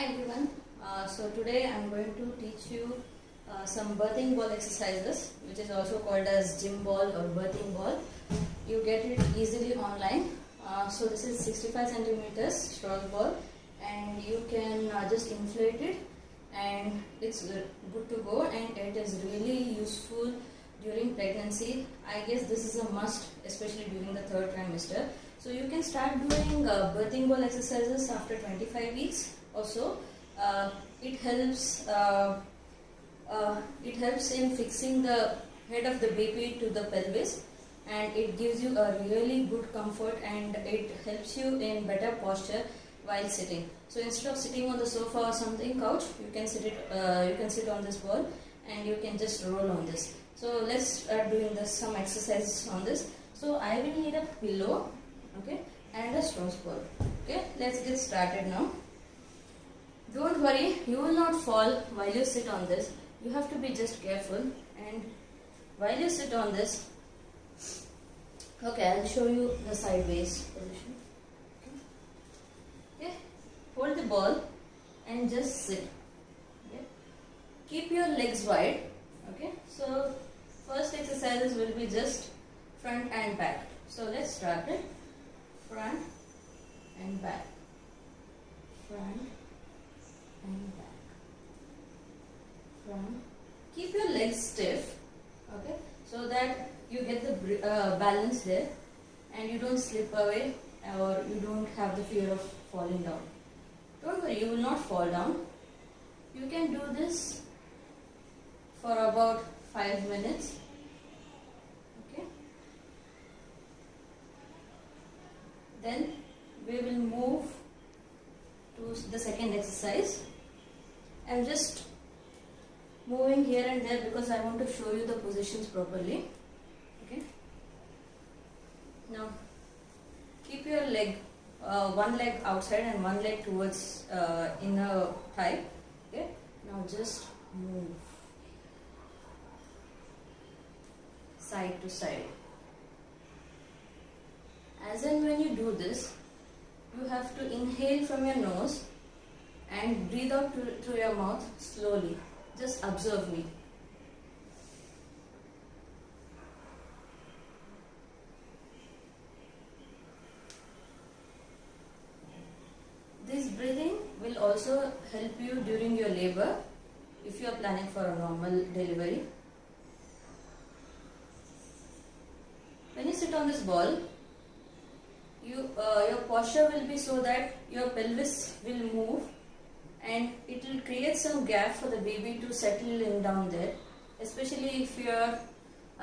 everyone. So today I am going to teach you some birthing ball exercises, which is also called as gym ball or birthing ball. You get it easily online. So this is 65 centimeters straw ball, and you can just inflate it, and it's good to go, and it is really useful during pregnancy. I guess this is a must, especially during the third trimester. So you can start doing birthing ball exercises after 25 weeks or so. It helps in fixing the head of the baby to the pelvis, and it gives you a really good comfort, and it helps you in better posture while sitting. So instead of sitting on the sofa or something, couch, you can sit on this ball, and you can just roll on this. So let's start doing some exercises on this. So I will need a pillow, okay, and a straw ball. Okay, let's get started now. Don't worry, you will not fall while you sit on this. You have to be just careful, and while you sit on this, okay, I'll show you the sideways position. Okay, hold the ball and just sit. Okay, keep your legs wide. Okay, so first exercises will be just front and back. So let's start it. Front and back. Front and back. Front. Keep your legs stiff, okay, so that you get the balance there, and you don't slip away, or you don't have the fear of falling down. Don't worry, you will not fall down. You can do this for about 5 minutes. Okay. Then we will move to the second exercise. I'm just moving here and there because I want to show you the positions properly. Okay. Now keep your leg, one leg outside and one leg towards inner thigh. Okay. Now just move side to side. As and when you do this, you have to inhale from your nose and breathe out through your mouth slowly. Just observe me. This breathing will also help you during your labor if you are planning for a normal delivery. When you sit on this ball, your posture will be so that your pelvis will move, and it will create some gap for the baby to settle in down there, especially if you are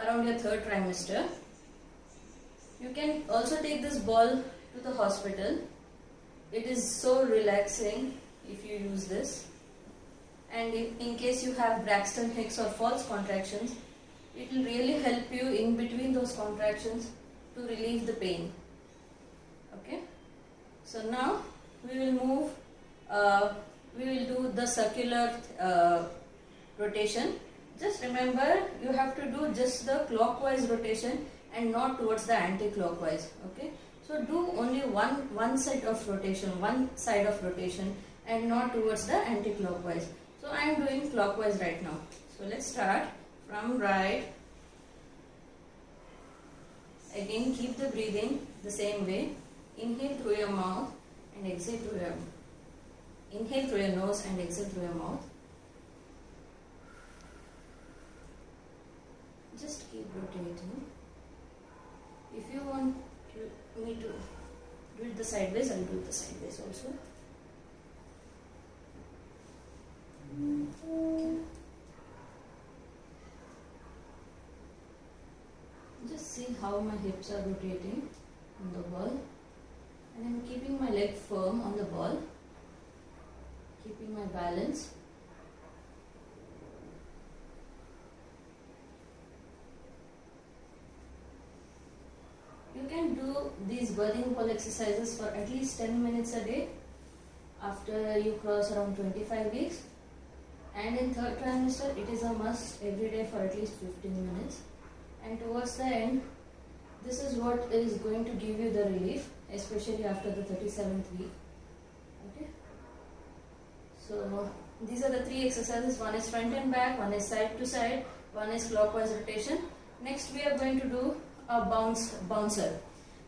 around your third trimester. You can also take this ball to the hospital. It is so relaxing if you use this, and in case you have Braxton Hicks or false contractions, it will really help you in between those contractions to relieve the pain. Okay, so now we will move, we will do the circular rotation. Just remember, you have to do just the clockwise rotation and not towards the anti-clockwise. Okay, so do only one side of rotation, and not towards the anti-clockwise. So I am doing clockwise right now. So let's start from right. Again, keep the breathing the same way. Inhale through your mouth and exhale through your mouth. Inhale through your nose and exhale through your mouth. Just keep rotating. If you want me to do it the sideways, I'll do it the sideways also. Okay. Just see how my hips are rotating on the ball, and I'm keeping my leg firm on the ball, keeping my balance. You can do these birthing ball exercises for at least 10 minutes a day after you cross around 25 weeks, and in third trimester it is a must every day for at least 15 minutes. And towards the end, this is what is going to give you the relief, especially after the 37th week. Okay, So these are the three exercises. One is front and back, one is side to side, one is clockwise rotation. Next we are going to do a bouncer.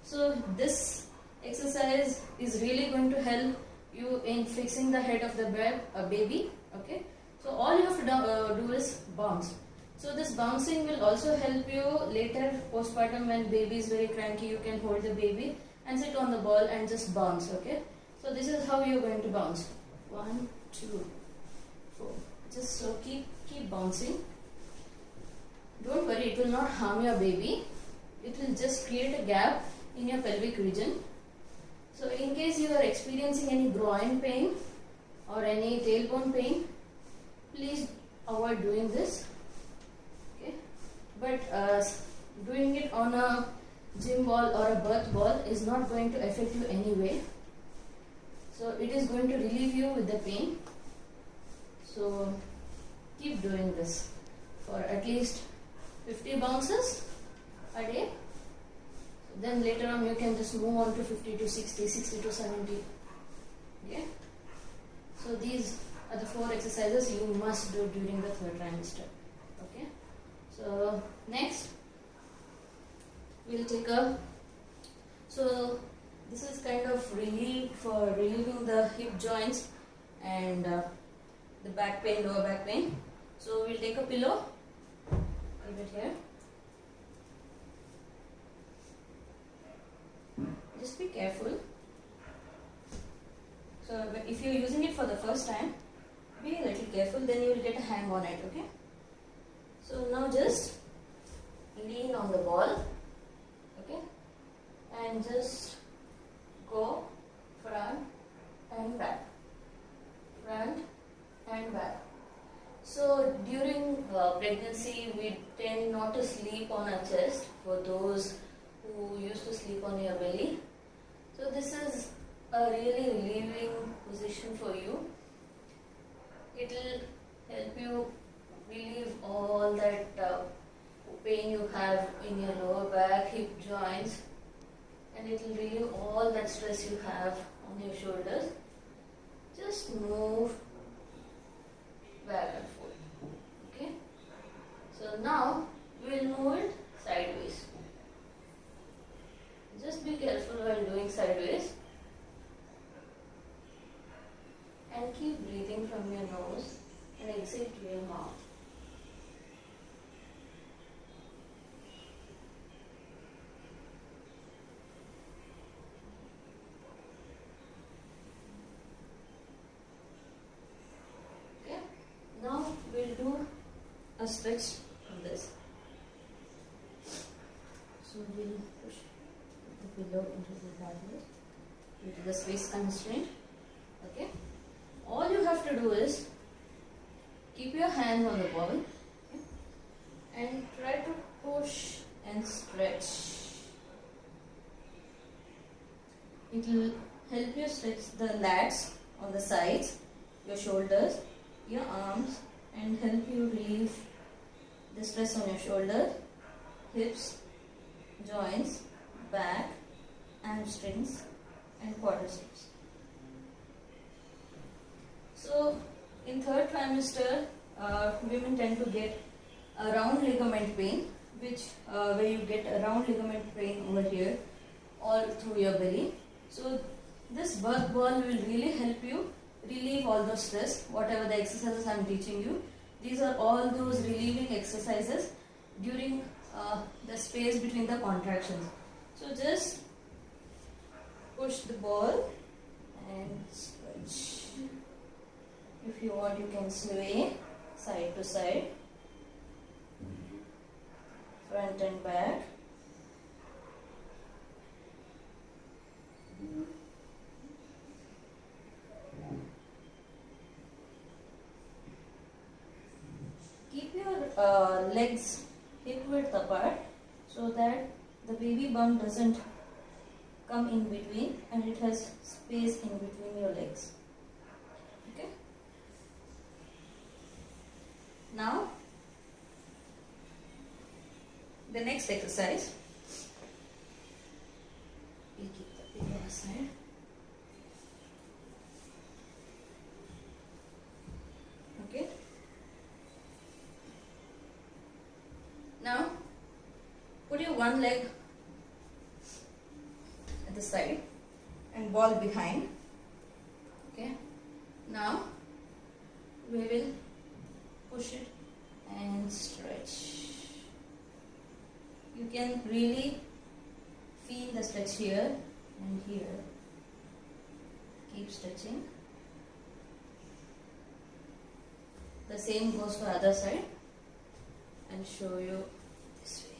So this exercise is really going to help you in fixing the head of the baby. Okay. So all you have to do is bounce. So this bouncing will also help you later postpartum when baby is very cranky. You can hold the baby and sit on the ball and just bounce. Okay. So this is how you are going to bounce. 1, 2, 4. Just so keep bouncing. Don't worry, it will not harm your baby. It will just create a gap in your pelvic region. So in case you are experiencing any groin pain or any tailbone pain, please avoid doing this. Okay, but doing it on a gym ball or a birth ball is not going to affect you anyway. So it is going to relieve you with the pain. So keep doing this for at least 50 bounces a day. Then later on you can just move on to 50 to 60, 60 to 70. Okay. So these are the 4 exercises you must do during the 3rd trimester. Okay. So next we'll take a. So this is kind of relieving the hip joints and the back pain, lower back pain. So we'll take a pillow. Keep it here. Just be careful. So if you're using it for the first time, be a little careful, then you will get a hang on it, okay? So now just lean on the ball, okay? And just go front and back, front and back. So during pregnancy, we tend not to sleep on our chest for those who used to sleep on your belly. So this is a really relieving position for you. It will help you relieve all that pain you have in your lower back, hip joints, and it will relieve all that stress you have on your shoulders. Just move back and forth. Okay? So now we will move it sideways. Just be careful while doing sideways. And keep breathing from your nose and exhale to your mouth. Okay. Now we'll do a stretch of this. So we'll push the pillow into the bladder due to the space constraint. Okay. All you have to do is keep your hand on the ball, okay, and try to push and stretch. It will help you stretch the lats on the sides, your shoulders, your arms, and help you relieve the stress on your shoulders, hips, joints, back, hamstrings, and quadriceps. So in 3rd trimester, women tend to get a round ligament pain, which where you get a round ligament pain over here, all through your belly. So this birth ball will really help you relieve all the stress, whatever the exercises I am teaching you. These are all those relieving exercises during the space between the contractions. So just push the ball and stretch. If you want, you can sway side to side, front and back. Keep your legs hip width apart so that the baby bump doesn't come in between and it has space in between your legs. Okay. Now, the next exercise, we'll keep the pillow aside. one leg at the side and ball behind. Okay, now we will push it and stretch. You can really feel the stretch here and here. Keep stretching. The same goes for other side. I'll show you this way.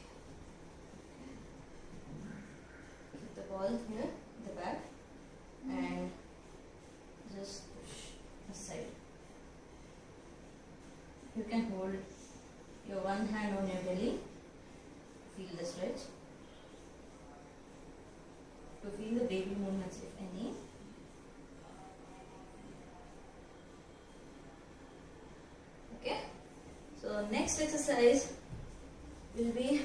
Keep the ball here at the back and just push aside. You can hold your one hand on your belly. Feel the stretch. To feel the baby movements, if any. Okay. So next exercise will be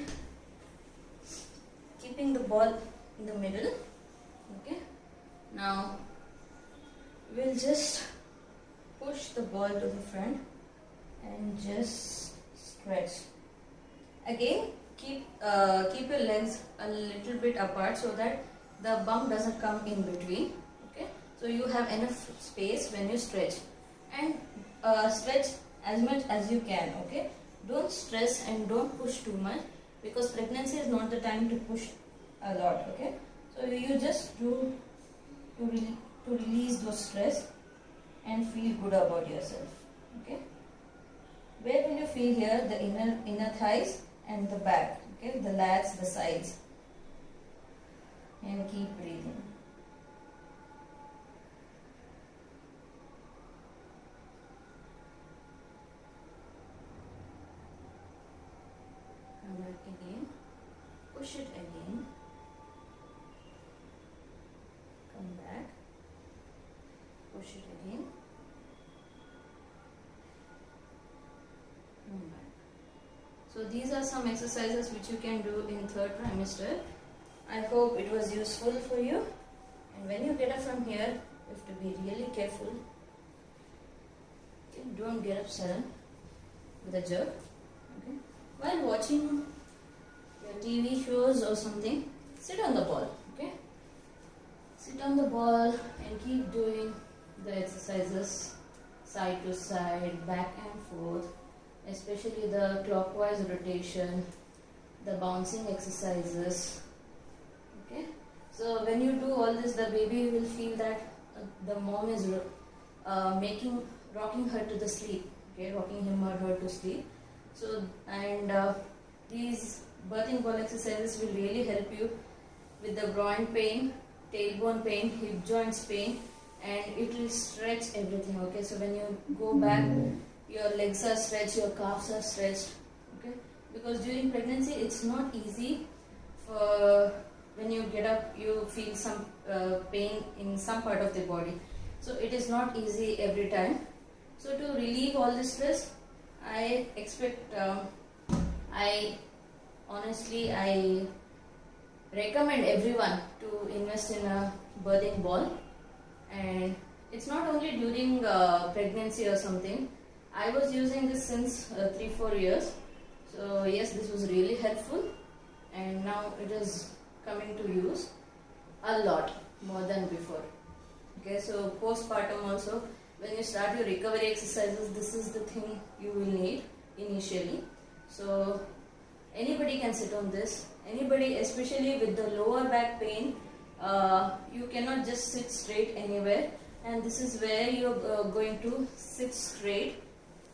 keeping the ball in the middle. Okay. Now we'll just push the ball to the front and just stretch. Again, keep your legs a little bit apart so that the bump doesn't come in between. Okay, so you have enough space when you stretch, and stretch as much as you can. Okay, don't stress and don't push too much, because pregnancy is not the time to push a lot. Okay, so you just do to release those stress and feel good about yourself. Okay, where will you feel here? The inner thighs and the back. Okay, the lats, the sides, and keep breathing. Come back again, push it again, come back, push it again, come back. So these are some exercises which you can do in third trimester. I hope it was useful for you, and when you get up from here, you have to be really careful. Okay, don't get up sudden with a jerk. Okay. While watching your TV shows or something, sit on the ball. Okay, sit on the ball and keep doing the exercises side to side, back and forth, especially the clockwise rotation, the bouncing exercises. Okay, so when you do all this, the baby will feel that the mom is rocking her to the sleep. Okay, rocking him or her to sleep. So, and these birthing ball exercises will really help you with the groin pain, tailbone pain, hip joints pain, and it will stretch everything. Okay, so when you go back, your legs are stretched, your calves are stretched. Okay, because during pregnancy it's not easy. For when you get up, you feel some pain in some part of the body. So it is not easy every time. So to relieve all this stress, I expect, I recommend everyone to invest in a birthing ball. And it's not only during pregnancy or something. I was using this since 3-4 years. So yes, this was really helpful, and now it is coming to use a lot more than before. Okay, so postpartum also, when you start your recovery exercises, this is the thing you will need initially. So anybody can sit on this. Anybody, especially with the lower back pain, you cannot just sit straight anywhere, and this is where you are going to sit straight,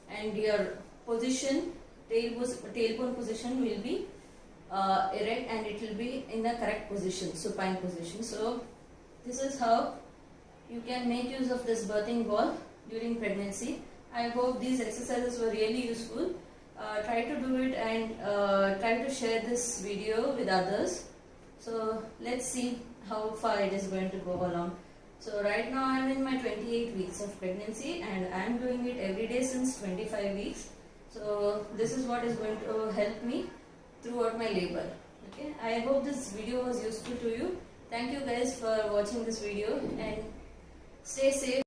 and your position, tailbone position will be erect, and it will be in the correct position, supine position. So this is how you can make use of this birthing ball during pregnancy. I hope these exercises were really useful. Try to do it, and try to share this video with others. So let's see how far it is going to go along. So right now I am in my 28 weeks of pregnancy, and I am doing it every day since 25 weeks. So this is what is going to help me throughout my labor. Okay, I hope this video was useful to you. Thank you guys for watching this video, and stay safe.